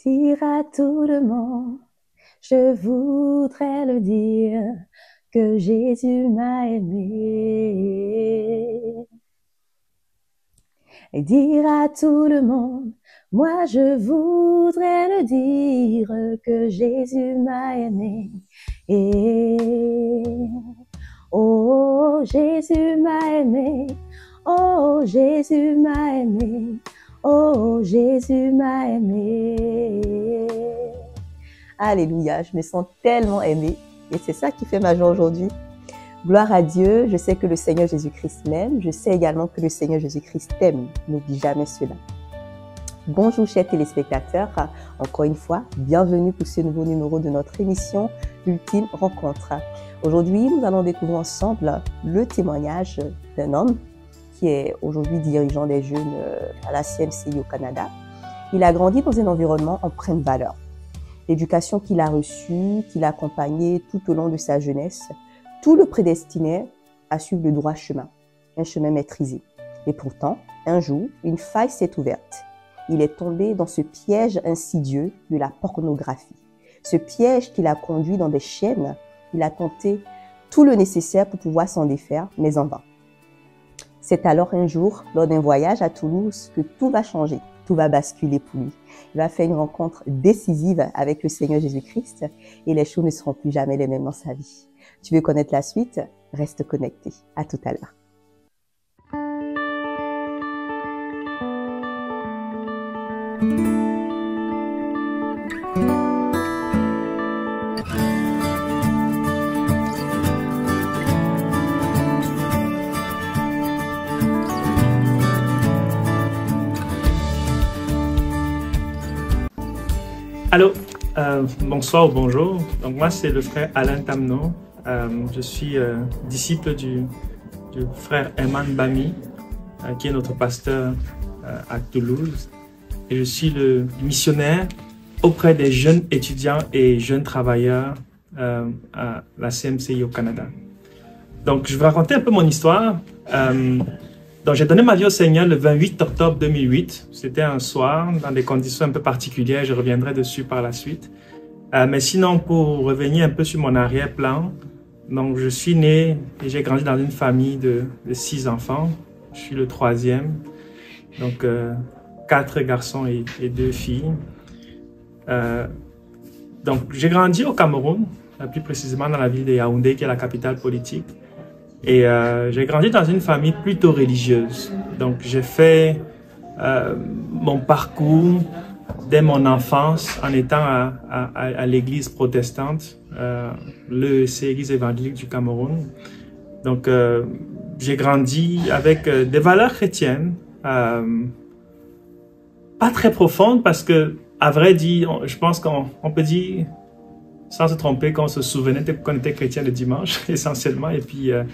Dire à tout le monde, je voudrais le dire, que Jésus m'a aimé. Et dire à tout le monde, moi je voudrais le dire, que Jésus m'a aimé. Et oh, Jésus m'a aimé, oh, Jésus m'a aimé, oh, Jésus m'a aimé. Alléluia, je me sens tellement aimée et c'est ça qui fait ma joie aujourd'hui. Gloire à Dieu, je sais que le Seigneur Jésus-Christ m'aime, je sais également que le Seigneur Jésus-Christ t'aime. N'oublie jamais cela. Bonjour chers téléspectateurs, encore une fois, bienvenue pour ce nouveau numéro de notre émission Ultime Rencontre. Aujourd'hui, nous allons découvrir ensemble le témoignage d'un homme qui est aujourd'hui dirigeant des jeunes à la CMCI au Canada. Il a grandi dans un environnement empreint de valeurs. L'éducation qu'il a reçue, qu'il a accompagnée tout au long de sa jeunesse, tout le prédestinait à suivre le droit chemin, un chemin maîtrisé. Et pourtant, un jour, une faille s'est ouverte. Il est tombé dans ce piège insidieux de la pornographie. Ce piège qui l'a conduit dans des chaînes, il a tenté tout le nécessaire pour pouvoir s'en défaire, mais en vain. C'est alors un jour, lors d'un voyage à Toulouse, que tout va changer, tout va basculer pour lui. Il va faire une rencontre décisive avec le Seigneur Jésus-Christ et les choses ne seront plus jamais les mêmes dans sa vie. Tu veux connaître la suite? Reste connecté. À tout à l'heure. Allô, bonsoir ou bonjour. Donc moi c'est le frère Alain Tamno. Je suis disciple du frère Herman Bami, qui est notre pasteur à Toulouse. Et je suis le missionnaire auprès des jeunes étudiants et jeunes travailleurs à la CMCI au Canada. Donc je vais raconter un peu mon histoire. Donc j'ai donné ma vie au Seigneur le 28 octobre 2008. C'était un soir, dans des conditions un peu particulières. Je reviendrai dessus par la suite. Mais sinon, pour revenir un peu sur mon arrière-plan, donc je suis né et j'ai grandi dans une famille de 6 enfants. Je suis le 3e. Donc 4 garçons et 2 filles. Donc j'ai grandi au Cameroun, plus précisément dans la ville de Yaoundé, qui est la capitale politique. Et j'ai grandi dans une famille plutôt religieuse. Donc j'ai fait mon parcours dès mon enfance en étant à l'église protestante, l'EEC, l'église évangélique du Cameroun. Donc j'ai grandi avec des valeurs chrétiennes, pas très profondes parce que, à vrai dire, je pense qu'on peut dire, sans se tromper, qu'on se souvenait qu'on était chrétien le dimanche, essentiellement, et puis à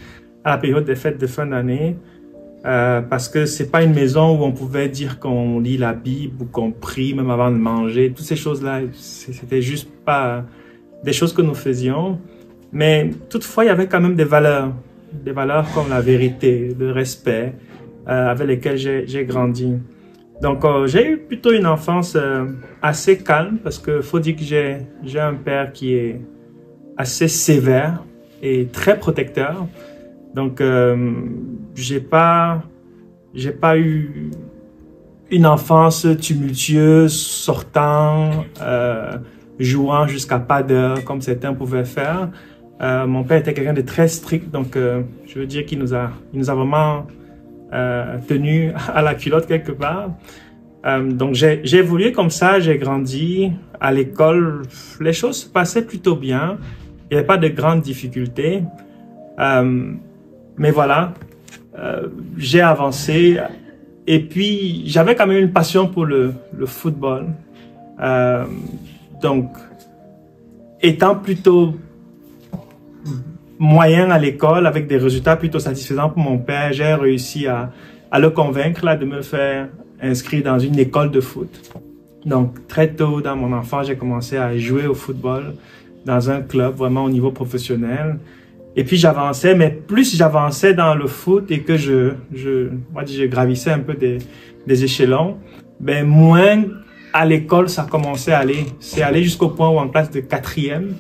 la période des fêtes de fin d'année, parce que c'est pas une maison où on pouvait dire qu'on lit la Bible ou qu'on prie même avant de manger. Toutes ces choses-là, c'était juste pas des choses que nous faisions. Mais toutefois, il y avait quand même des valeurs comme la vérité, le respect, avec lesquelles j'ai grandi. Donc, j'ai eu plutôt une enfance assez calme parce que faut dire que j'ai un père qui est assez sévère et très protecteur. Donc, j'ai pas eu une enfance tumultueuse, sortant, jouant jusqu'à pas d'heure comme certains pouvaient faire. Mon père était quelqu'un de très strict, donc je veux dire qu'il nous a vraiment tenu à la culotte quelque part. Donc j'ai évolué comme ça, j'ai grandi à l'école, les choses se passaient plutôt bien, il n'y avait pas de grandes difficultés, mais voilà, j'ai avancé et puis j'avais quand même une passion pour le football. Donc étant plutôt moyen à l'école, avec des résultats plutôt satisfaisants pour mon père, j'ai réussi à le convaincre là, de me faire inscrire dans une école de foot. Donc très tôt dans mon enfance, j'ai commencé à jouer au football dans un club vraiment au niveau professionnel. Et puis j'avançais, mais plus j'avançais dans le foot et que je gravissais un peu des échelons, ben moins à l'école, ça commençait à aller. C'est allé jusqu'au point où en classe de 4e,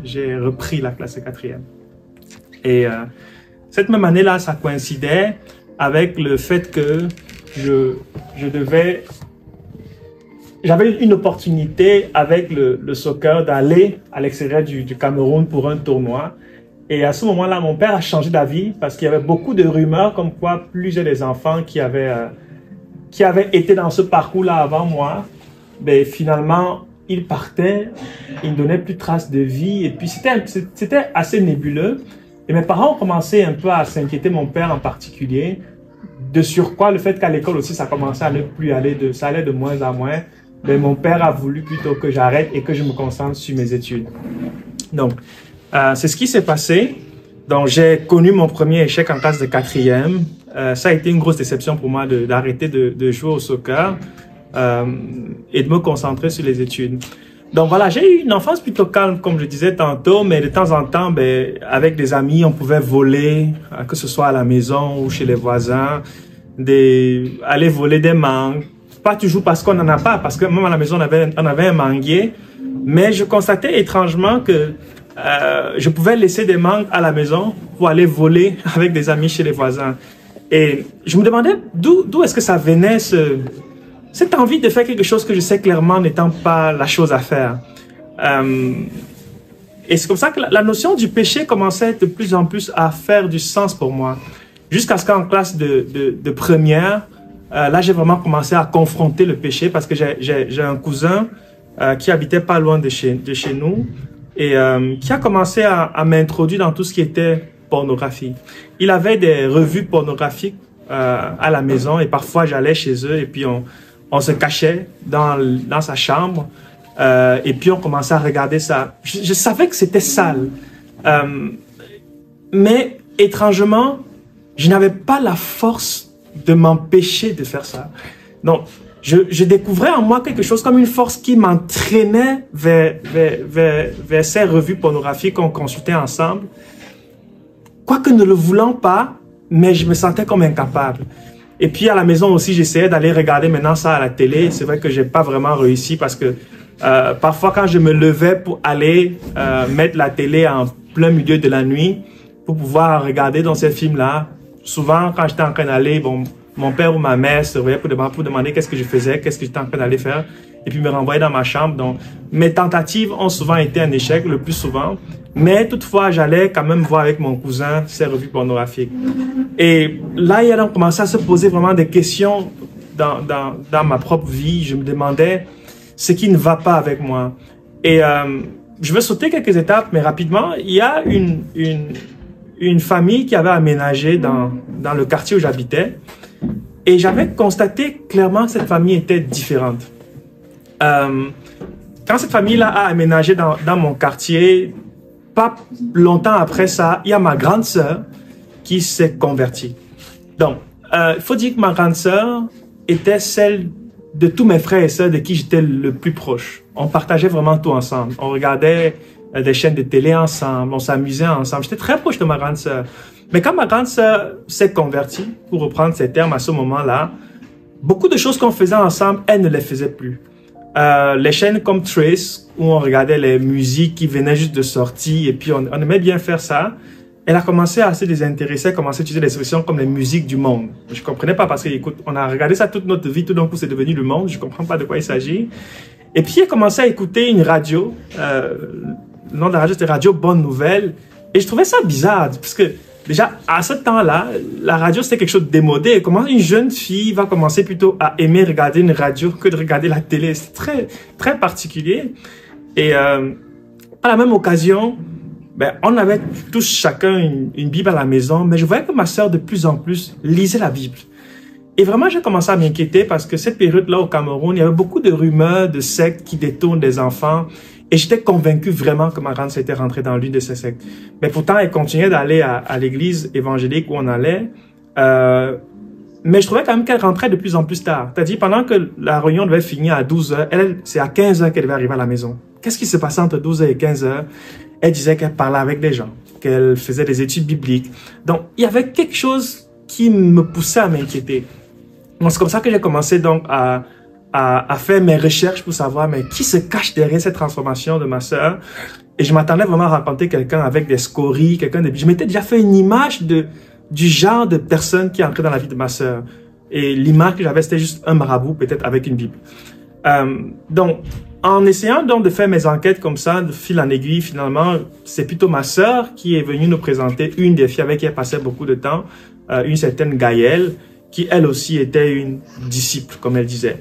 j'ai repris la classe de 4e. Et cette même année-là, ça coïncidait avec le fait que j'avais une opportunité avec le soccer d'aller à l'extérieur du Cameroun pour un tournoi. Et à ce moment-là, mon père a changé d'avis parce qu'il y avait beaucoup de rumeurs comme quoi plusieurs des enfants qui avaient été dans ce parcours-là avant moi, ben, finalement, ils partaient, ils ne donnaient plus de traces de vie. Et puis, c'était assez nébuleux. Et mes parents ont commencé un peu à s'inquiéter, mon père en particulier, de surcroît le fait qu'à l'école aussi, ça commençait à ne plus aller, ça allait de moins en moins. Mais mon père a voulu plutôt que j'arrête et que je me concentre sur mes études. Donc, c'est ce qui s'est passé. Donc, j'ai connu mon premier échec en classe de 4e. Ça a été une grosse déception pour moi d'arrêter de jouer au soccer et de me concentrer sur les études. Donc voilà, j'ai eu une enfance plutôt calme, comme je disais tantôt, mais de temps en temps, ben, avec des amis, on pouvait voler, que ce soit à la maison ou chez les voisins, aller voler des mangues. Pas toujours parce qu'on n'en a pas, parce que même à la maison, on avait un manguier, mais je constatais étrangement que je pouvais laisser des mangues à la maison pour aller voler avec des amis chez les voisins. Et je me demandais d'où est-ce que ça venait, cette envie de faire quelque chose que je sais clairement n'étant pas la chose à faire. Et c'est comme ça que la notion du péché commençait de plus en plus à faire du sens pour moi. Jusqu'à ce qu'en classe de première, là j'ai vraiment commencé à confronter le péché parce que j'ai un cousin qui habitait pas loin de chez nous et qui a commencé à m'introduire dans tout ce qui était pornographie. Il avait des revues pornographiques à la maison et parfois j'allais chez eux et puis on se cachait dans sa chambre et puis on commençait à regarder ça. Je savais que c'était sale. Mais étrangement, je n'avais pas la force de m'empêcher de faire ça. Donc, je découvrais en moi quelque chose comme une force qui m'entraînait vers ces revues pornographiques qu'on consultait ensemble. Quoique ne le voulant pas, mais je me sentais comme incapable. Et puis à la maison aussi, j'essayais d'aller regarder maintenant ça à la télé. C'est vrai que j'ai pas vraiment réussi parce que parfois quand je me levais pour aller mettre la télé en plein milieu de la nuit pour pouvoir regarder dans ces films-là, souvent quand j'étais en train d'aller, bon, mon père ou ma mère se réveillait pour demander qu'est-ce que je faisais, qu'est-ce que j'étais en train d'aller faire, et puis me renvoyer dans ma chambre. Donc mes tentatives ont souvent été un échec, le plus souvent. Mais toutefois, j'allais quand même voir avec mon cousin ces revues pornographiques. Et là, il a commencé à se poser vraiment des questions dans ma propre vie. Je me demandais ce qui ne va pas avec moi. Et je vais sauter quelques étapes, mais rapidement, il y a une famille qui avait aménagé dans le quartier où j'habitais. Et j'avais constaté clairement que cette famille était différente. Quand cette famille-là a aménagé dans mon quartier, pas longtemps après ça, il y a ma grande sœur qui s'est convertie. Donc, il faut dire que ma grande sœur était celle de tous mes frères et sœurs de qui j'étais le plus proche. On partageait vraiment tout ensemble. On regardait des chaînes de télé ensemble, on s'amusait ensemble. J'étais très proche de ma grande sœur. Mais quand ma grande sœur s'est convertie, pour reprendre ces termes à ce moment-là, beaucoup de choses qu'on faisait ensemble, elle ne les faisait plus. Les chaînes comme Trace, où on regardait les musiques qui venaient juste de sortir, et puis on aimait bien faire ça. Elle a commencé à se désintéresser, a commencé à utiliser des expressions comme les musiques du monde. Je comprenais pas parce que, écoute, on a regardé ça toute notre vie, tout d'un coup c'est devenu le monde, je comprends pas de quoi il s'agit. Et puis elle a commencé à écouter une radio, le nom de la radio c'était Radio Bonne Nouvelle, et je trouvais ça bizarre, parce que déjà, à ce temps-là, la radio, c'était quelque chose de démodé. Comment une jeune fille va commencer plutôt à aimer regarder une radio que de regarder la télé? C'est très, très particulier. Et à la même occasion, ben, on avait tous chacun une Bible à la maison, mais je voyais que ma sœur, de plus en plus, lisait la Bible. Et vraiment, j'ai commencé à m'inquiéter parce que cette période-là au Cameroun, il y avait beaucoup de rumeurs de sectes qui détournent des enfants. Et j'étais convaincu vraiment que ma grande sœur était rentrée dans l'une de ces sectes. Mais pourtant, elle continuait d'aller à l'église évangélique où on allait. Mais je trouvais quand même qu'elle rentrait de plus en plus tard. C'est-à-dire, pendant que la réunion devait finir à 12 h, elle, c'est à 15 h qu'elle devait arriver à la maison. Qu'est-ce qui se passait entre 12 h et 15 h? Elle disait qu'elle parlait avec des gens, qu'elle faisait des études bibliques. Donc, il y avait quelque chose qui me poussait à m'inquiéter. Donc, c'est comme ça que j'ai commencé donc à à faire mes recherches pour savoir mais qui se cache derrière cette transformation de ma sœur. Et je m'attendais vraiment à rencontrer quelqu'un avec des scories, je m'étais déjà fait une image du genre de personne qui est entrée dans la vie de ma sœur. Et l'image que j'avais, c'était juste un marabout, peut-être avec une Bible. Donc, en essayant donc de faire mes enquêtes comme ça, de fil en aiguille, finalement, c'est plutôt ma sœur qui est venue nous présenter une des filles avec qui elle passait beaucoup de temps, une certaine Gaëlle, qui elle aussi était une disciple, comme elle disait.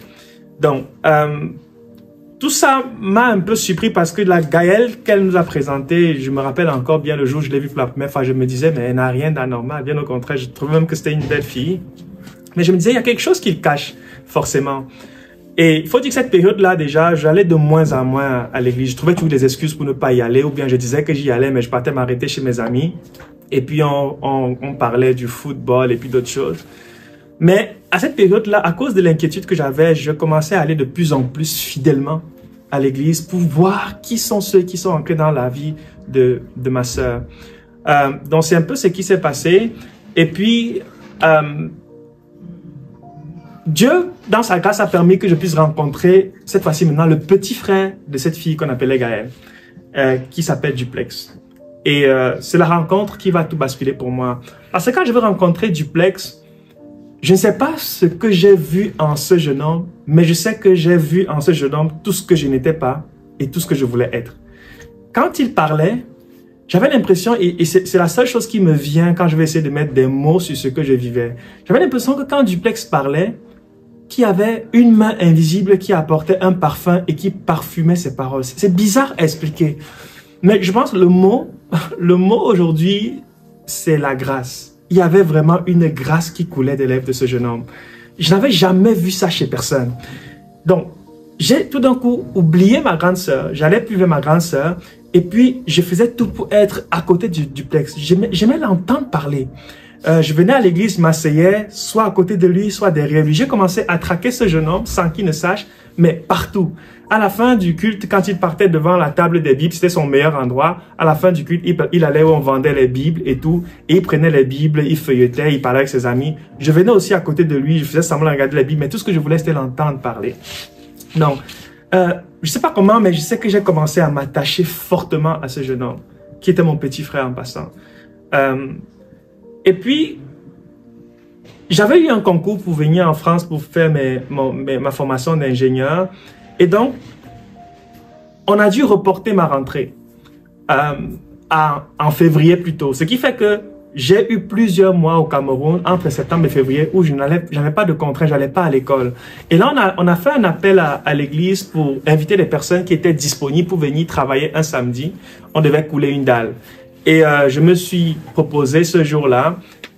Donc, tout ça m'a un peu surpris parce que la Gaëlle qu'elle nous a présentée, je me rappelle encore bien le jour où je l'ai vue pour la première fois, je me disais, mais elle n'a rien d'anormal, bien au contraire, je trouvais même que c'était une belle fille. Mais je me disais, il y a quelque chose qu'il cache, forcément. Et il faut dire que cette période-là, déjà, j'allais de moins en moins à l'église. Je trouvais toujours des excuses pour ne pas y aller, ou bien je disais que j'y allais, mais je partais m'arrêter chez mes amis. Et puis, on parlait du football et puis d'autres choses. Mais à cette période-là, à cause de l'inquiétude que j'avais, je commençais à aller de plus en plus fidèlement à l'église pour voir qui sont ceux qui sont ancrés dans la vie de ma sœur. Donc, c'est un peu ce qui s'est passé. Et puis, Dieu, dans sa grâce, a permis que je puisse rencontrer, cette fois-ci maintenant, le petit frère de cette fille qu'on appelait Gaëlle, qui s'appelle Duplex. Et c'est la rencontre qui va tout basculer pour moi. Parce que quand je veux rencontrer Duplex, je ne sais pas ce que j'ai vu en ce jeune homme, mais je sais que j'ai vu en ce jeune homme tout ce que je n'étais pas et tout ce que je voulais être. Quand il parlait, j'avais l'impression, et c'est la seule chose qui me vient quand je vais essayer de mettre des mots sur ce que je vivais. J'avais l'impression que quand Duplex parlait, qu'il y avait une main invisible qui apportait un parfum et qui parfumait ses paroles. C'est bizarre à expliquer. Mais je pense que le mot aujourd'hui, c'est la grâce. Il y avait vraiment une grâce qui coulait des lèvres de ce jeune homme. Je n'avais jamais vu ça chez personne. Donc, j'ai tout d'un coup oublié ma grande sœur. J'allais plus vers ma grande sœur. Et puis, je faisais tout pour être à côté du Duplex. J'aimais l'entendre parler. Je venais à l'église, m'asseyais, soit à côté de lui, soit derrière lui. J'ai commencé à traquer ce jeune homme sans qu'il ne sache, mais partout. À la fin du culte, quand il partait devant la table des Bibles, c'était son meilleur endroit. À la fin du culte, il allait où on vendait les Bibles et tout. Et il prenait les Bibles, il feuilletait, il parlait avec ses amis. Je venais aussi à côté de lui, je faisais semblant de regarder les Bibles, mais tout ce que je voulais, c'était l'entendre parler. Donc, je sais pas comment, mais je sais que j'ai commencé à m'attacher fortement à ce jeune homme, qui était mon petit frère en passant. Et puis, j'avais eu un concours pour venir en France pour faire ma formation d'ingénieur. Et donc, on a dû reporter ma rentrée en février plutôt. Ce qui fait que j'ai eu plusieurs mois au Cameroun, entre septembre et février, où je n'avais pas de contraintes, je n'allais pas à l'école. Et là, on a fait un appel à l'église pour inviter les personnes qui étaient disponibles pour venir travailler un samedi. On devait couler une dalle. Et je me suis proposé ce jour-là.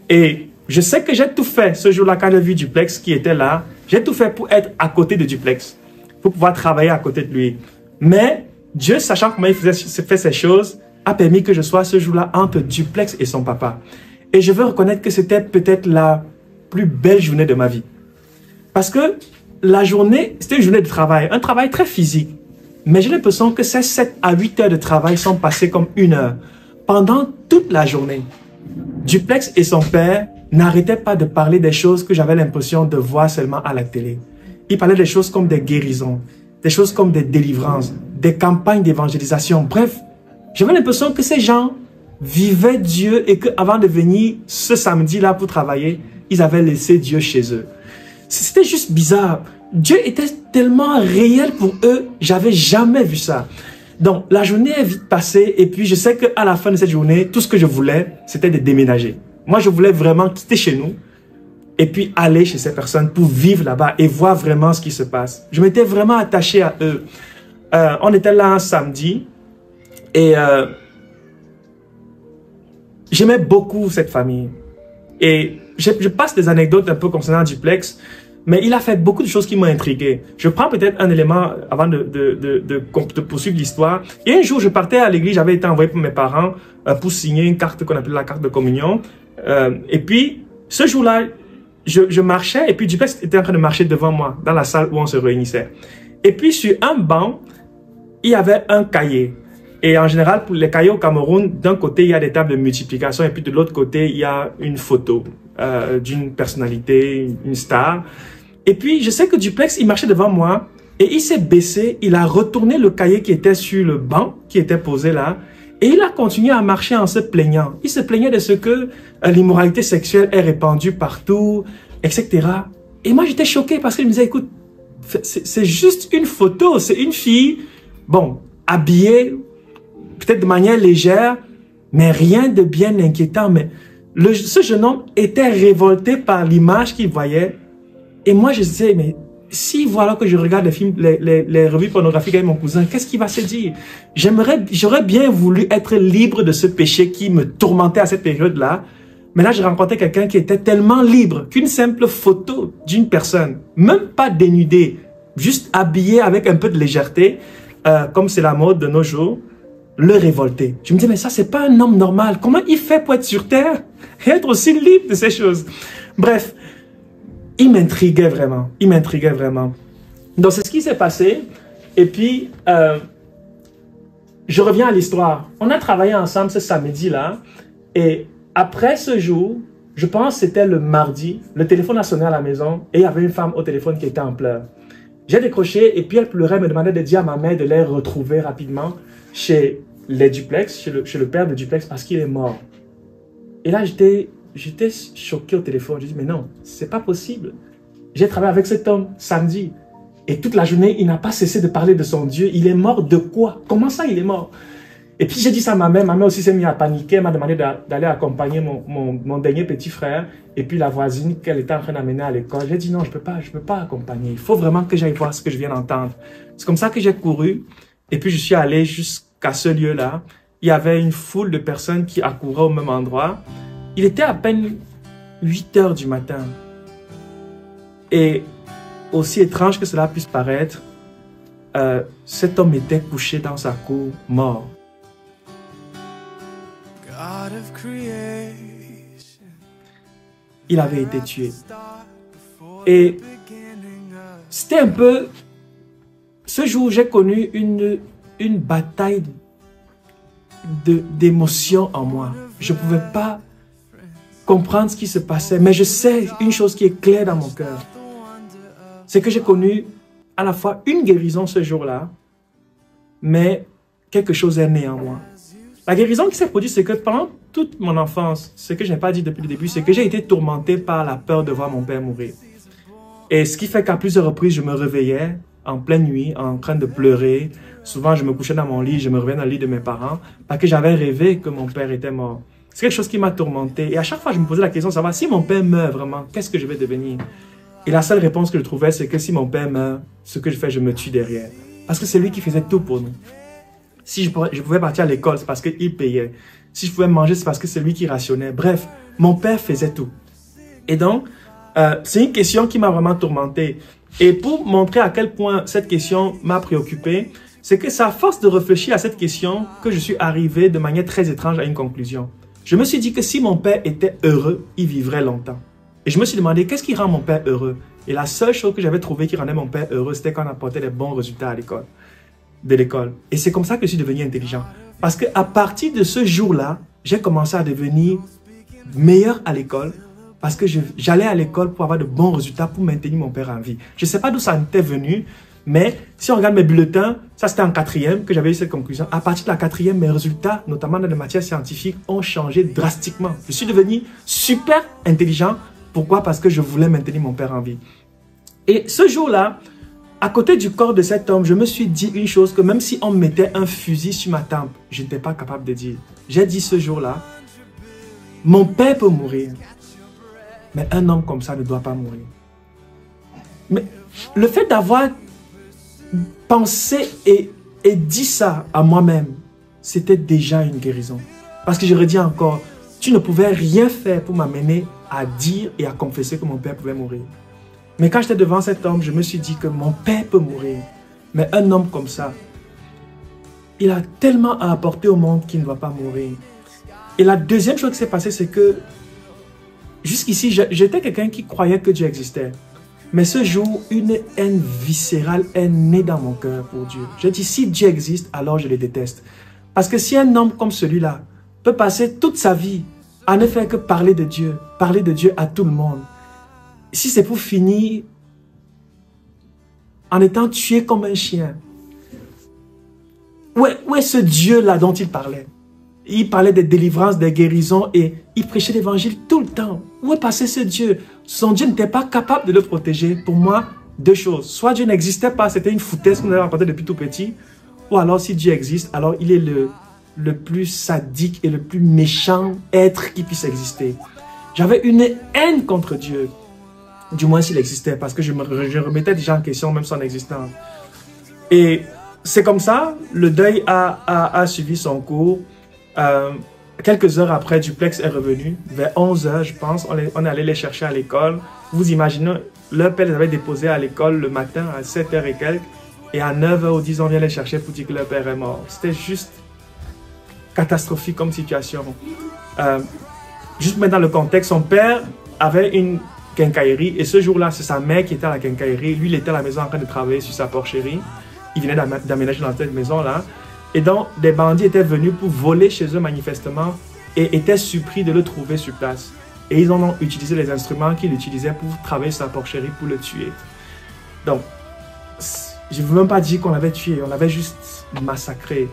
Et je sais que j'ai tout fait ce jour-là quand j'ai vu Duplex qui était là. J'ai tout fait pour être à côté de Duplex, pour pouvoir travailler à côté de lui. Mais Dieu, sachant comment il fait ces choses, a permis que je sois ce jour-là entre Duplex et son papa. Et je veux reconnaître que c'était peut-être la plus belle journée de ma vie. Parce que la journée, c'était une journée de travail, un travail très physique. Mais j'ai l'impression que ces 7 à 8 heures de travail sont passées comme 1 heure. Pendant toute la journée, Duplex et son père n'arrêtaient pas de parler des choses que j'avais l'impression de voir seulement à la télé. Ils parlaient des choses comme des guérisons, des choses comme des délivrances, des campagnes d'évangélisation. Bref, j'avais l'impression que ces gens vivaient Dieu et qu'avant de venir ce samedi-là pour travailler, ils avaient laissé Dieu chez eux. C'était juste bizarre. Dieu était tellement réel pour eux, j'avais jamais vu ça. Donc, la journée est vite passée et puis je sais qu'à la fin de cette journée, tout ce que je voulais, c'était de déménager. Moi, je voulais vraiment quitter chez nous et puis aller chez ces personnes pour vivre là-bas et voir vraiment ce qui se passe. Je m'étais vraiment attaché à eux. On était là un samedi et j'aimais beaucoup cette famille. Et je passe des anecdotes un peu concernant Duplex, mais il a fait beaucoup de choses qui m'ont intrigué. Je prends peut-être un élément avant de poursuivre l'histoire. Et un jour, je partais à l'église, j'avais été envoyé pour mes parents pour signer une carte qu'on appelait la carte de communion. Et puis, ce jour-là, je marchais et puis Duplex était en train de marcher devant moi dans la salle où on se réunissait. Et puis, sur un banc, il y avait un cahier. Et en général, pour les cahiers au Cameroun, d'un côté, il y a des tables de multiplication et puis de l'autre côté, il y a une photo d'une personnalité, une star. Et puis, je sais que Duplex, il marchait devant moi et il s'est baissé, il a retourné le cahier qui était sur le banc, qui était posé là, et il a continué à marcher en se plaignant. Il se plaignait de ce que l'immoralité sexuelle est répandue partout, etc. Et moi, j'étais choqué parce qu'il me disait, écoute, c'est juste une photo, c'est une fille, bon, habillée, peut-être de manière légère, mais rien de bien inquiétant. Mais ce jeune homme était révolté par l'image qu'il voyait. Et moi, je disais, mais si voilà que je regarde les films, les revues pornographiques avec mon cousin, qu'est-ce qu'il va se dire? J'aurais bien voulu être libre de ce péché qui me tourmentait à cette période-là. Mais là, j'ai rencontré quelqu'un qui était tellement libre qu'une simple photo d'une personne, même pas dénudée, juste habillée avec un peu de légèreté, comme c'est la mode de nos jours, le révoltait. Je me disais, mais ça, c'est pas un homme normal. Comment il fait pour être sur Terre et être aussi libre de ces choses? Bref, il m'intriguait vraiment. Il m'intriguait vraiment. Donc, c'est ce qui s'est passé. Et puis, je reviens à l'histoire. On a travaillé ensemble ce samedi-là. Et après ce jour, je pense que c'était le mardi, le téléphone a sonné à la maison et il y avait une femme au téléphone qui était en pleurs. J'ai décroché et puis elle pleurait, me demandait de dire à ma mère de les retrouver rapidement chez les Duplex, chez le père de Duplex parce qu'il est mort. Et là, j'étais choqué au téléphone. Je dis, mais non, c'est pas possible. J'ai travaillé avec cet homme samedi et toute la journée, il n'a pas cessé de parler de son Dieu. Il est mort de quoi? Comment ça, il est mort? Et puis j'ai dit ça à ma mère. Ma mère aussi s'est mise à paniquer. Elle m'a demandé d'aller accompagner mon dernier petit frère et puis la voisine qu'elle était en train d'amener à l'école. J'ai dit non, je peux pas accompagner. Il faut vraiment que j'aille voir ce que je viens d'entendre. C'est comme ça que j'ai couru et puis je suis allé jusqu'à ce lieu-là. Il y avait une foule de personnes qui accouraient au même endroit. Il était à peine 8 heures du matin. Et aussi étrange que cela puisse paraître, cet homme était couché dans sa cour, mort. Il avait été tué. Et c'était un peu... Ce jour, j'ai connu une bataille d'émotions en moi. Je ne pouvais pas comprendre ce qui se passait, mais je sais une chose qui est claire dans mon cœur. C'est que j'ai connu à la fois une guérison ce jour-là, mais quelque chose est né en moi. La guérison qui s'est produite, c'est que pendant toute mon enfance, ce que je n'ai pas dit depuis le début, c'est que j'ai été tourmenté par la peur de voir mon père mourir. Et ce qui fait qu'à plusieurs reprises, je me réveillais en pleine nuit, en train de pleurer. Souvent, je me couchais dans mon lit, je me réveillais dans le lit de mes parents, parce que j'avais rêvé que mon père était mort. C'est quelque chose qui m'a tourmenté. Et à chaque fois, je me posais la question de savoir si mon père meurt vraiment, qu'est-ce que je vais devenir? Et la seule réponse que je trouvais, c'est que si mon père meurt, ce que je fais, je me tue derrière. Parce que c'est lui qui faisait tout pour nous. Si je pouvais partir à l'école, c'est parce qu'il payait. Si je pouvais manger, c'est parce que c'est lui qui rationnait. Bref, mon père faisait tout. Et donc, c'est une question qui m'a vraiment tourmenté. Et pour montrer à quel point cette question m'a préoccupé, c'est que c'est à force de réfléchir à cette question que je suis arrivé de manière très étrange à une conclusion. Je me suis dit que si mon père était heureux, il vivrait longtemps. Et je me suis demandé, qu'est-ce qui rend mon père heureux? Et la seule chose que j'avais trouvé qui rendait mon père heureux, c'était quand on apportait des bons résultats à l'école. Et c'est comme ça que je suis devenu intelligent. Parce qu'à partir de ce jour-là, j'ai commencé à devenir meilleur à l'école. Parce que j'allais à l'école pour avoir de bons résultats, pour maintenir mon père en vie. Je ne sais pas d'où ça était venu, mais si on regarde mes bulletins, ça c'était en 4e que j'avais eu cette conclusion. À partir de la 4e, mes résultats, notamment dans les matières scientifiques, ont changé drastiquement. Je suis devenu super intelligent. Pourquoi? Parce que je voulais maintenir mon père en vie. Et ce jour-là, à côté du corps de cet homme, je me suis dit une chose que même si on mettait un fusil sur ma tempe, je n'étais pas capable de dire. J'ai dit ce jour-là, mon père peut mourir, mais un homme comme ça ne doit pas mourir. Mais le fait d'avoir pensé et dit ça à moi-même, c'était déjà une guérison. Parce que je redis encore, tu ne pouvais rien faire pour m'amener à dire et à confesser que mon père pouvait mourir. Mais quand j'étais devant cet homme, je me suis dit que mon père peut mourir. Mais un homme comme ça, il a tellement à apporter au monde qu'il ne va pas mourir. Et la deuxième chose qui s'est passée, c'est que jusqu'ici, j'étais quelqu'un qui croyait que Dieu existait. Mais ce jour, une haine viscérale est née dans mon cœur pour Dieu. Je dis, si Dieu existe, alors je le déteste. Parce que si un homme comme celui-là peut passer toute sa vie à ne faire que parler de Dieu à tout le monde, si c'est pour finir en étant tué comme un chien. Où est ce Dieu-là dont il parlait? Il parlait des délivrances, des guérisons et il prêchait l'évangile tout le temps. Où est passé ce Dieu? Son Dieu n'était pas capable de le protéger. Pour moi, deux choses. Soit Dieu n'existait pas, c'était une foutaise qu'on avait rencontrée depuis tout petit. Ou alors si Dieu existe, alors il est le plus sadique et le plus méchant être qui puisse exister. J'avais une haine contre Dieu. Du moins s'il existait, parce que je remettais déjà en question même son existence. Et c'est comme ça, le deuil a suivi son cours. Quelques heures après, Duplex est revenu, vers 11 h, je pense, on est allé les chercher à l'école. Vous imaginez, leur père les avait déposés à l'école le matin à 7 h et quelques, et à 9 h ou 10 h, on vient les chercher pour dire que leur père est mort. C'était juste catastrophique comme situation. Juste mettre dans le contexte, son père avait une quincaillerie, et ce jour-là, c'est sa mère qui était à la quincaillerie. Lui, il était à la maison en train de travailler sur sa porcherie. Il venait d'aménager dans cette maison-là. Et donc, des bandits étaient venus pour voler chez eux manifestement et étaient surpris de le trouver sur place. Et ils ont utilisé les instruments qu'il utilisait pour travailler sa porcherie pour le tuer. Donc, je ne veux même pas dire qu'on l'avait tué, on l'avait juste massacré.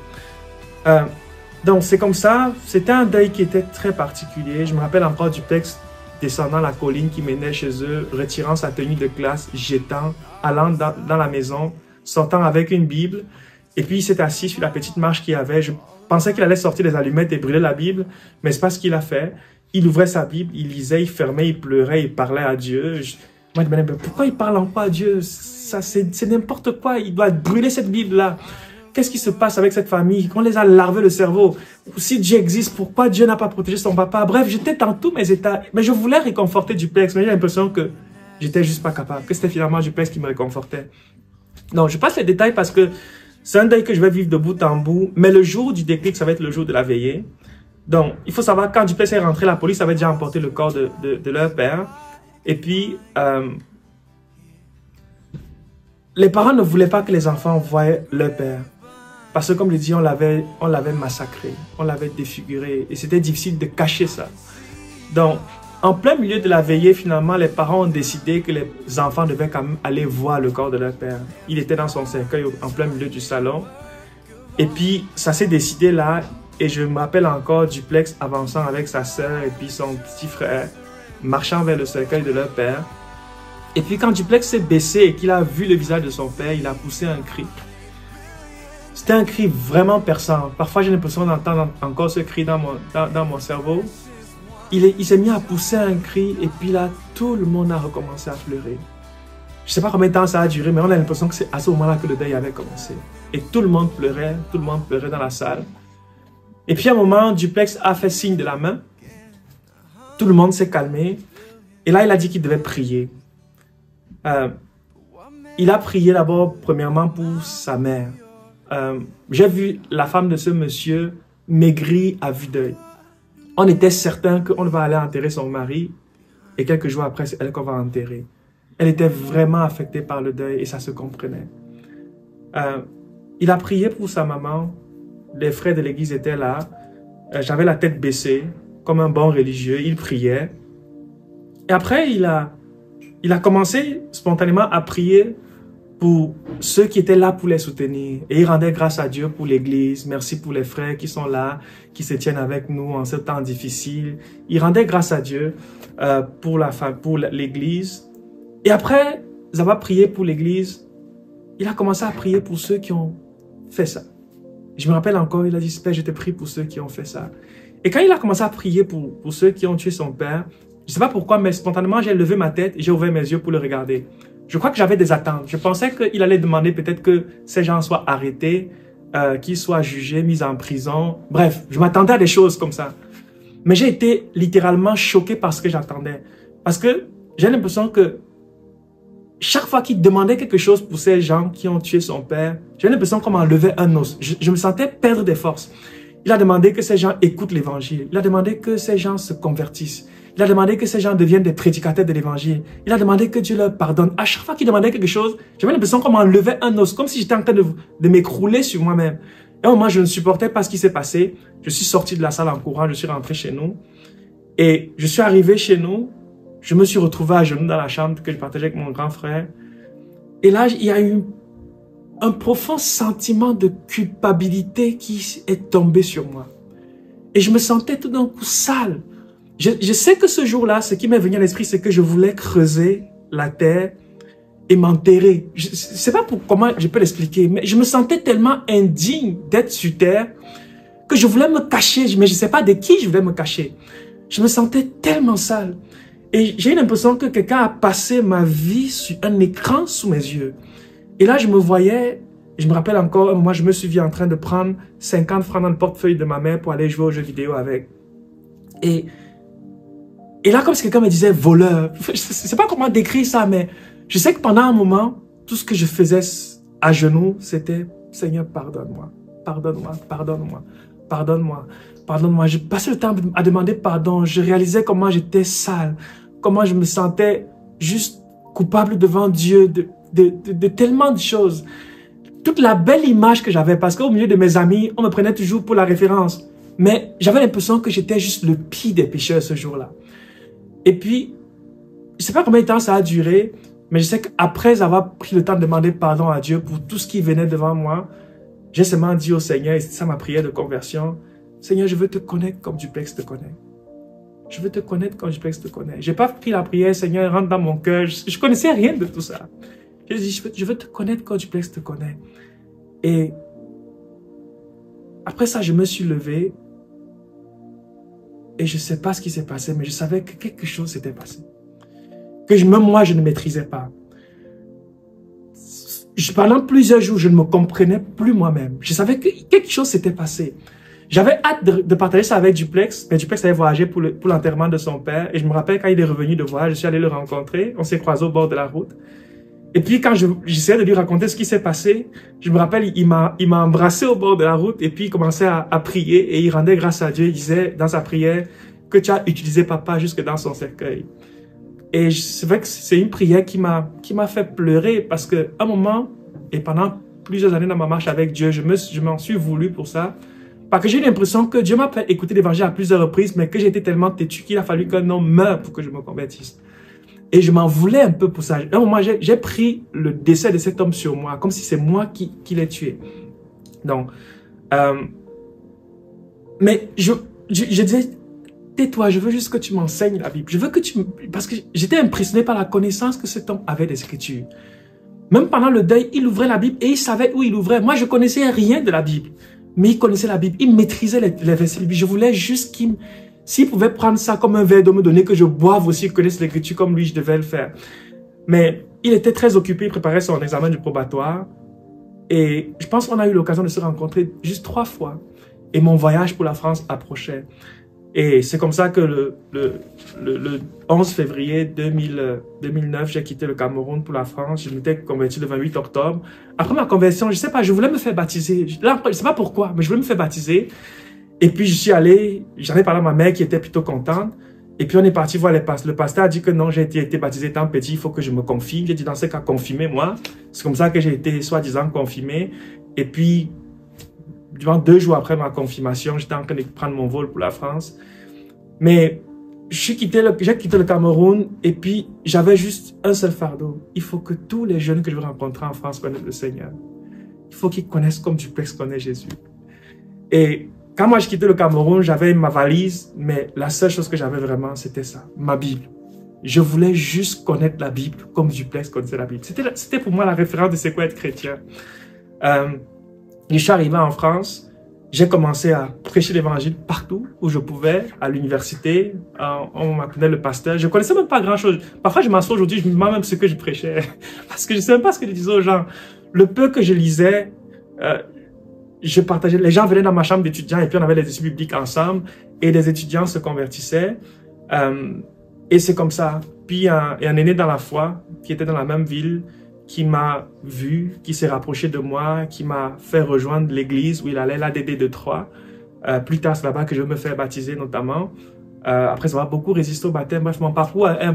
Donc, c'est comme ça. C'était un deuil qui était très particulier. Je me rappelle encore du texte descendant la colline qui menait chez eux, retirant sa tenue de classe, jetant, allant dans la maison, sortant avec une Bible. Et puis, il s'est assis sur la petite marche qu'il y avait. Je pensais qu'il allait sortir des allumettes et brûler la Bible, mais ce n'est pas ce qu'il a fait. Il ouvrait sa Bible, il lisait, il fermait, il pleurait, il parlait à Dieu. Moi, je me disais, pourquoi il parle encore à Dieu? C'est n'importe quoi, il doit brûler cette Bible-là. Qu'est-ce qui se passe avec cette famille? On les a larvé le cerveau. Si Dieu existe, pourquoi Dieu n'a pas protégé son papa? Bref, j'étais dans tous mes états. Mais je voulais réconforter Duplex, mais j'ai l'impression que j'étais juste pas capable, que c'était finalement Duplex qui me réconfortait. Donc, je passe les détails parce que c'est un deuil que je vais vivre de bout en bout, mais le jour du déclic, ça va être le jour de la veillée. Donc, il faut savoir, quand Duplex est rentré, la police avait déjà emporté le corps de leur père. Et puis, les parents ne voulaient pas que les enfants voient leur père. Parce que, comme je dis, on l'avait massacré, on l'avait défiguré. Et c'était difficile de cacher ça. Donc, en plein milieu de la veillée, finalement, les parents ont décidé que les enfants devaient quand même aller voir le corps de leur père. Il était dans son cercueil en plein milieu du salon. Et puis, ça s'est décidé là. Et je me rappelle encore Duplex avançant avec sa sœur et puis son petit frère, marchant vers le cercueil de leur père. Et puis, quand Duplex s'est baissé et qu'il a vu le visage de son père, il a poussé un cri. C'était un cri vraiment perçant. Parfois, j'ai l'impression d'entendre encore ce cri dans mon cerveau. Il s'est mis à pousser un cri et puis là, tout le monde a recommencé à pleurer. Je ne sais pas combien de temps ça a duré, mais on a l'impression que c'est à ce moment-là que le deuil avait commencé. Et tout le monde pleurait dans la salle. Et puis à un moment, Duplex a fait signe de la main. Tout le monde s'est calmé. Et là, il a dit qu'il devait prier. Il a prié d'abord, premièrement, pour sa mère. J'ai vu la femme de ce monsieur maigrie à vue d'œil. On était certain qu'on va aller enterrer son mari et quelques jours après, c'est elle qu'on va enterrer. Elle était vraiment affectée par le deuil et ça se comprenait. Il a prié pour sa maman. Les frères de l'église étaient là. J'avais la tête baissée, comme un bon religieux. Il priait. Et après, il a commencé spontanément à prier pour ceux qui étaient là pour les soutenir. Et il rendait grâce à Dieu pour l'église. Merci pour les frères qui sont là, qui se tiennent avec nous en ce temps difficile. Il rendait grâce à Dieu pour l'église. Et après avoir prié pour l'église, il a commencé à prier pour ceux qui ont fait ça. Je me rappelle encore, il a dit, Père, je te prie pour ceux qui ont fait ça. Et quand il a commencé à prier pour ceux qui ont tué son père, je ne sais pas pourquoi, mais spontanément, j'ai levé ma tête et j'ai ouvert mes yeux pour le regarder. Je crois que j'avais des attentes. Je pensais qu'il allait demander peut-être que ces gens soient arrêtés, qu'ils soient jugés, mis en prison. Bref, je m'attendais à des choses comme ça. Mais j'ai été littéralement choqué par ce que j'attendais. Parce que j'ai l'impression que chaque fois qu'il demandait quelque chose pour ces gens qui ont tué son père, j'ai l'impression qu'on m'enlevait un os. Je me sentais perdre des forces. Il a demandé que ces gens écoutent l'évangile. Il a demandé que ces gens se convertissent. Il a demandé que ces gens deviennent des prédicateurs de l'évangile. Il a demandé que Dieu leur pardonne. À chaque fois qu'il demandait quelque chose, j'avais l'impression qu'on m'enlevait un os, comme si j'étais en train de m'écrouler sur moi-même. Et au moment, je ne supportais pas ce qui s'est passé. Je suis sorti de la salle en courant, je suis rentré chez nous. Et je suis arrivé chez nous. Je me suis retrouvé à genoux dans la chambre que je partageais avec mon grand frère. Et là, il y a eu un profond sentiment de culpabilité qui est tombé sur moi. Et je me sentais tout d'un coup sale. Je sais que ce jour-là, ce qui m'est venu à l'esprit, c'est que je voulais creuser la terre et m'enterrer. Je ne sais pas comment je peux l'expliquer, mais je me sentais tellement indigne d'être sur terre que je voulais me cacher, mais je ne sais pas de qui je voulais me cacher. Je me sentais tellement sale. Et j'ai eu l'impression que quelqu'un a passé ma vie sur un écran sous mes yeux. Et là, je me voyais, je me rappelle encore, moi, je me suis vu en train de prendre 50 francs dans le portefeuille de ma mère pour aller jouer aux jeux vidéo avec. Et là, comme si quelqu'un me disait voleur. Je ne sais pas comment décrire ça, mais je sais que pendant un moment, tout ce que je faisais à genoux, c'était « Seigneur, pardonne-moi, pardonne-moi, pardonne-moi, pardonne-moi, pardonne-moi ». Je passais le temps à demander pardon. Je réalisais comment j'étais sale, comment je me sentais juste coupable devant Dieu de tellement de choses. Toute la belle image que j'avais, parce qu'au milieu de mes amis, on me prenait toujours pour la référence. Mais j'avais l'impression que j'étais juste le pire des pécheurs ce jour-là. Et puis, je ne sais pas combien de temps ça a duré, mais je sais qu'après avoir pris le temps de demander pardon à Dieu pour tout ce qui venait devant moi, j'ai seulement dit au Seigneur, et c'est ça ma prière de conversion, « Seigneur, je veux te connaître comme Duplex te connaît. Je veux te connaître comme Duplex te connaît. » Je n'ai pas pris la prière, « Seigneur, rentre dans mon cœur. » Je ne connaissais rien de tout ça. J'ai dit, je veux te connaître comme Duplex te connaît. Et après ça, je me suis levé et je ne sais pas ce qui s'est passé, mais je savais que quelque chose s'était passé. Que même moi, je ne maîtrisais pas. Pendant plusieurs jours, je ne me comprenais plus moi-même. Je savais que quelque chose s'était passé. J'avais hâte de partager ça avec Duplex, mais Duplex avait voyagé pour l'enterrement de son père. Et je me rappelle quand il est revenu de voyage, je suis allé le rencontrer. On s'est croisés au bord de la route. Et puis quand j'essayais de lui raconter ce qui s'est passé, je me rappelle, il m'a embrassé au bord de la route et puis il commençait à prier et il rendait grâce à Dieu. Il disait dans sa prière que tu as utilisé papa jusque dans son cercueil. Et c'est vrai que c'est une prière qui m'a fait pleurer parce qu'à un moment et pendant plusieurs années dans ma marche avec Dieu, je m'en suis voulu pour ça. Parce que j'ai l'impression que Dieu m'a fait écouter l'évangile à plusieurs reprises, mais que j'ai été tellement têtu qu'il a fallu qu'un homme meure pour que je me convertisse. Et je m'en voulais un peu pour ça. À un moment, j'ai pris le décès de cet homme sur moi, comme si c'est moi qui l'ai tué. Donc, mais je disais, tais-toi, je veux juste que tu m'enseignes la Bible. Je veux que parce que j'étais impressionné par la connaissance que cet homme avait des Écritures. Même pendant le deuil, il ouvrait la Bible et il savait où il ouvrait. Moi, je connaissais rien de la Bible, mais il connaissait la Bible. Il maîtrisait les versets bibliques. Je voulais juste s'il pouvait prendre ça comme un verre d'eau, me donner que je boive aussi, que connaisse l'Écriture comme lui, je devais le faire. Mais il était très occupé, il préparait son examen du probatoire. Et je pense qu'on a eu l'occasion de se rencontrer juste 3 fois. Et mon voyage pour la France approchait. Et c'est comme ça que le 11 février 2009, j'ai quitté le Cameroun pour la France. Je m'étais converti le 28 octobre. Après ma conversion, je ne sais pas, je voulais me faire baptiser. Là, je ne sais pas pourquoi, mais je voulais me faire baptiser. Et puis, je suis allé, j'en ai parlé à ma mère qui était plutôt contente. Et puis, on est parti voir les pasteurs. Le pasteur a dit que non, j'ai été baptisé étant petit, il faut que je me confirme. J'ai dit, dans ce cas, confirmez-moi. C'est comme ça que j'ai été soi-disant confirmé. Et puis, durant 2 jours après ma confirmation, j'étais en train de prendre mon vol pour la France. Mais j'ai quitté le Cameroun et puis j'avais juste un seul fardeau. Il faut que tous les jeunes que je veux rencontrer en France connaissent le Seigneur. Il faut qu'ils connaissent comme Duplex connaît Jésus. Et quand moi je quittais le Cameroun, j'avais ma valise, mais la seule chose que j'avais vraiment, c'était ça, ma Bible. Je voulais juste connaître la Bible comme Duplex connaissait la Bible. C'était pour moi la référence de c'est quoi être chrétien. Je suis arrivé en France, j'ai commencé à prêcher l'évangile partout où je pouvais, à l'université, on m'appelait le pasteur. Je ne connaissais même pas grand-chose. Parfois, je m'assois aujourd'hui, je me demande même ce que je prêchais, parce que je ne sais même pas ce que je disais aux gens. Le peu que je lisais, je partageais. Les gens venaient dans ma chambre d'étudiants et puis on avait les études bibliques ensemble et les étudiants se convertissaient. Et c'est comme ça. Puis il y a un aîné dans la foi qui était dans la même ville, qui m'a vu, qui s'est rapproché de moi, qui m'a fait rejoindre l'église où il allait, l'ADD de Troyes. Plus tard, c'est là-bas que je me fais baptiser notamment. Après avoir beaucoup résisté au baptême, bref, mon parcours est un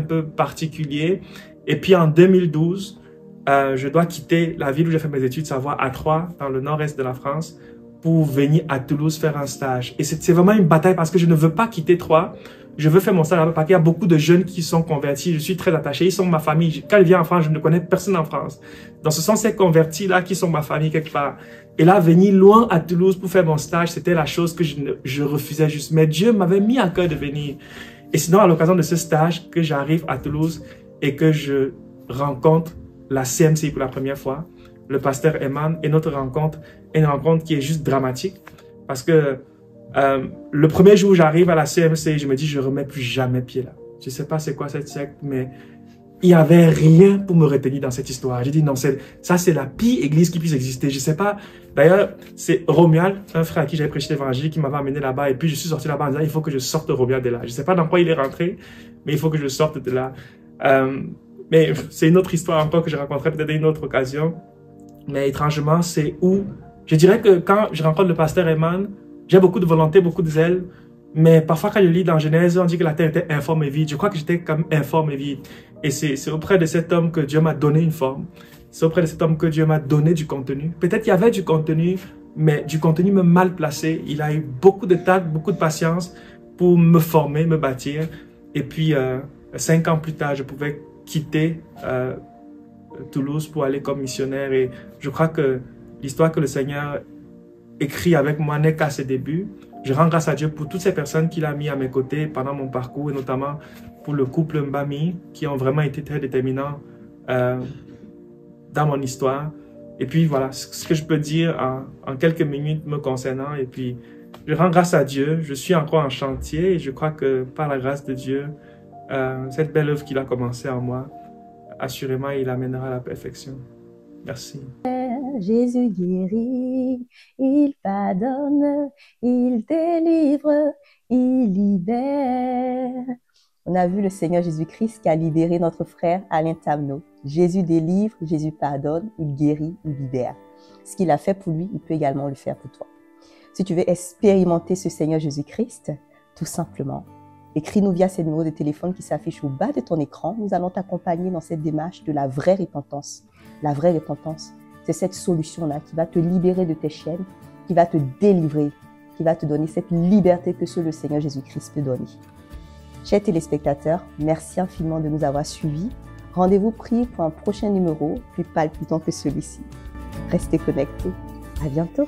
peu particulier. Et puis en 2012, je dois quitter la ville où j'ai fait mes études, savoir à Troyes, dans le nord-est de la France, pour venir à Toulouse faire un stage. Et c'est vraiment une bataille parce que je ne veux pas quitter Troyes. Je veux faire mon stage là-bas parce qu'il y a beaucoup de jeunes qui sont convertis. Je suis très attaché. Ils sont ma famille. Quand ils viennent en France, je ne connais personne en France. Donc, ce sont ces convertis-là qui sont ma famille quelque part. Et là, venir loin à Toulouse pour faire mon stage, c'était la chose que je refusais juste. Mais Dieu m'avait mis à cœur de venir. Et sinon, à l'occasion de ce stage, que j'arrive à Toulouse et que je rencontre la CMCI pour la première fois, le pasteur Eman, et notre rencontre est une rencontre qui est juste dramatique parce que le premier jour où j'arrive à la CMCI, je me dis je remets plus jamais pied là. Je sais pas c'est quoi cette secte, mais il y avait rien pour me retenir dans cette histoire. J'ai dit non, ça c'est la pire église qui puisse exister. Je sais pas. D'ailleurs, c'est Romuald, un frère à qui j'avais prêché l'évangile, qui m'avait amené là-bas. Et puis je suis sorti là-bas en disant il faut que je sorte Romuald de là. Je sais pas dans quoi il est rentré, mais il faut que je sorte de là. Mais c'est une autre histoire encore que je raconterai peut-être à une autre occasion. Mais étrangement, c'est où je dirais que quand je rencontre le pasteur Eman, j'ai beaucoup de volonté, beaucoup de zèle. Mais parfois, quand je lis dans Genèse, on dit que la terre était informe et vide. Je crois que j'étais comme informe et vide. Et c'est auprès de cet homme que Dieu m'a donné une forme. C'est auprès de cet homme que Dieu m'a donné du contenu. Peut-être qu'il y avait du contenu, mais du contenu me mal placé. Il a eu beaucoup de tact, beaucoup de patience pour me former, me bâtir. Et puis, 5 ans plus tard, je pouvais quitter Toulouse pour aller comme missionnaire. Et je crois que l'histoire que le Seigneur écrit avec moi n'est qu'à ses débuts. Je rends grâce à Dieu pour toutes ces personnes qu'il a mis à mes côtés pendant mon parcours, et notamment pour le couple Mbami, qui ont vraiment été très déterminants dans mon histoire. Et puis voilà, ce que je peux dire en quelques minutes me concernant. Et puis, je rends grâce à Dieu. Je suis encore en chantier et je crois que par la grâce de Dieu, cette belle œuvre qu'il a commencée en moi, assurément, il amènera à la perfection. Merci. Jésus guérit, il pardonne, il délivre, il libère. On a vu le Seigneur Jésus-Christ qui a libéré notre frère Alain Tamno. Jésus délivre, Jésus pardonne, il guérit, il libère. Ce qu'il a fait pour lui, il peut également le faire pour toi. Si tu veux expérimenter ce Seigneur Jésus-Christ, tout simplement, écris-nous via ces numéros de téléphone qui s'affichent au bas de ton écran. Nous allons t'accompagner dans cette démarche de la vraie repentance. La vraie repentance, c'est cette solution-là qui va te libérer de tes chaînes, qui va te délivrer, qui va te donner cette liberté que seul le Seigneur Jésus-Christ peut donner. Chers téléspectateurs, merci infiniment de nous avoir suivis. Rendez-vous pris pour un prochain numéro plus palpitant que celui-ci. Restez connectés. À bientôt.